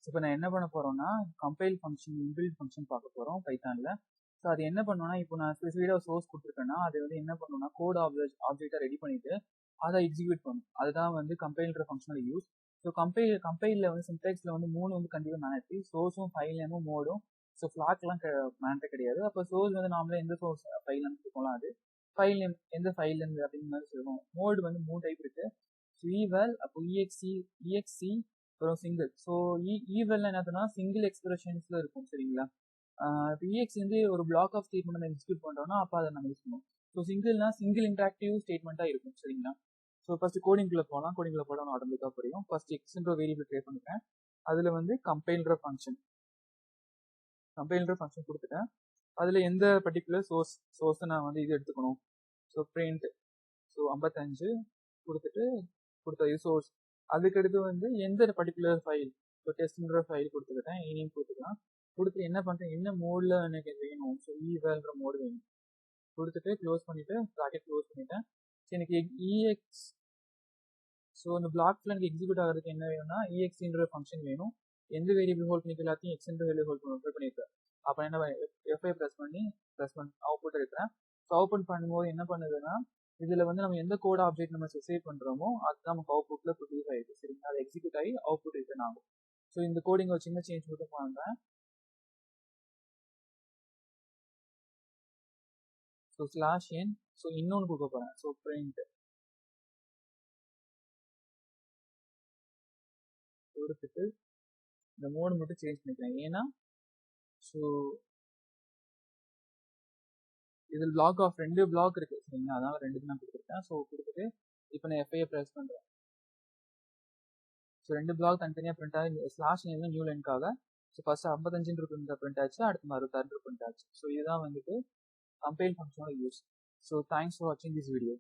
இப்போ நான் என்ன பண்ண போகிறோம்னா கம்பைல் ஃபங்க்ஷன் இன்பில்ட் ஃபங்க்ஷன் பார்க்க போகிறோம் பைத்தானில். ஸோ அது என்ன பண்ணுவோம்னா இப்போ நான் ஸ்பெசிஃபிக்காக சோர்ஸ் கொடுத்துருக்கேன்னா அது வந்து என்ன பண்ணுவோம்னா கோட் ஆப்ஜெக்டாக ரெடி பண்ணிவிட்டு அதை எக்ஸிக்யூட் பண்ணும். அதுதான் வந்து கம்பைல்ன்ற ஃபங்க்ஷனோட யூஸ். ஸோ கம்பைலில் வந்து சின்டெக்ஸில் வந்து 3 வந்து கண்டிப்பாக மேனட்ரி, சோர்ஸும் ஃபைல் நேமும் மோடும். ஸோ ஃப்ளாக்லாம் மேனட்ரி கிடையாது. அப்போ சோர்ஸ் வந்து நாமளே எந்த சோர்ஸ் ஃபைல் நேம் கொடுக்கலாம், அது ஃபைல் நேம் எந்த ஃபைல் நேம் அப்படின்னு மாதிரி சொல்லுவோம். மோடு வந்து 3 டைப் இருக்குது. ஸோ ஈவல், அப்போ இஎக்ஸி அப்புறம் சிங்கிள். ஸோ ஈவல்னா என்னதுன்னா சிங்கிள் எக்ஸ்பிரஷன்ஸில் இருக்கும் சரிங்களா. இப்போ இஎக்ஸ் வந்து ஒரு பிளாக் ஆஃப் ஸ்டேட்மெண்ட் நம்ம எக்ஸிக்யூட் பண்ணுறோம்னா அப்போ அதை நம்ம யூஸ் பண்ணுவோம். ஸோ சிங்கிள்னா சிங்கிள் இன்ட்ராக்டிவ் ஸ்டேட்மெண்ட்டாக இருக்கும் சரிங்களா. ஸோ ஃபர்ஸ்ட் கோடிங்குள்ளே போகலாம். கோடிங்குள்ளே போட ஆட்டோமேட்டிக்காக புரியும். ஃபர்ஸ்ட் எக்ஸ்ன்ற வேரியபிள் கிரியேட் பண்ணிக்கிறேன். அதில் வந்து கம்பைல்ன்ற ஃபங்க்ஷன் கொடுத்துட்டேன். அதில் எந்த பர்டிகுலர் சோர்ஸை நான் வந்து இது எடுத்துக்கணும். ஸோ பிரிண்ட், ஸோ 55 கொடுத்தது சோர்ஸ். அதுக்கடுத்து வந்து எந்த பர்டிகுலர் ஃபைல், இப்போ டெஸ்ட்ன்ற ஃபைல் கொடுத்துக்கிட்டேன். இனியும் கொடுத்துக்கலாம். கொடுத்துட்டு என்ன பண்ணுறேன், என்ன மோடில் எனக்கு வேணும். ஸோ ஈவல்ன்ற மோடு வேணும். கொடுத்துட்டு க்ளோஸ் பண்ணிவிட்டு ப்ராக்கெட் க்ளோஸ் பண்ணிட்டேன். ஸோ எனக்கு இஎக்ஸ், ஸோ இந்த பிளாக்ல எனக்கு எக்ஸிக்யூட் ஆகிறதுக்கு என்ன வேணும்னா இஎக்ஸ்ன்ற ஃபங்க்ஷன் வேணும். எந்த வேரியபிள் ஹோல்ட் பண்ணிக்க எல்லாத்தையும் எக்ஸ்ன்ற வேரியபிள் ஹோல்ட் பண்ணியிருக்கேன். அப்போ என்ன எஃப்ஐ ப்ரெஸ் பண்ணி அவுட்புட் எடுக்கிறேன். ஸோ அவுட்புட் பண்ணும்போது என்ன பண்ணுதுன்னா இதில் வந்து நம்ம எந்த கோட் ஆப்ஜெக்ட் நம்ம ஸ்பெசிஃபை பண்ணுறோமோ அதுதான் நமக்கு அவுட்புட்டில் ப்ரொடியூஸ் ஆகிடுது சரிங்களா. அது எக்ஸிக்யூட் ஆகி அவுட்புட் ரிட்டர்ன் ஆகும். ஸோ இந்த கோடிங் ஒரு சின்ன சேஞ்ச் மட்டும் பண்ணுறேன். ஸோ /n, ஸோ இன்னொன்று கொடுக்க போகிறேன். ஸோ பிரிண்ட் கொடுத்துட்டு இந்த மோடு மட்டும் சேஞ்ச் பண்ணிக்கிறேன். ஏன்னா ஸோ இதில் பிளாக் ஆஃப் 2 பிளாக் இருக்குது சரிங்களா. அதனால் 2க்கு நான் கொடுத்துருக்கேன். ஸோ கொடுத்துட்டு இப்போ நான் எஃப்ஐயை ப்ரெஸ் பண்ணுறேன். ஸோ 2 பிளாக் தனித்தனியாக பிரிண்ட் ஆகி /n நியூ லைனுக்காக. ஸோ ஃபர்ஸ்ட் 55 பிரிண்ட் ஆச்சு, அடுத்து 66 பிரிண்ட் ஆச்சு. ஸோ இதுதான் வந்துட்டு கம்பைல் ஃபங்க்ஷனோட யூஸ். ஸோ தேங்க்ஸ் ஃபார் வாட்சிங் திஸ் வீடியோ.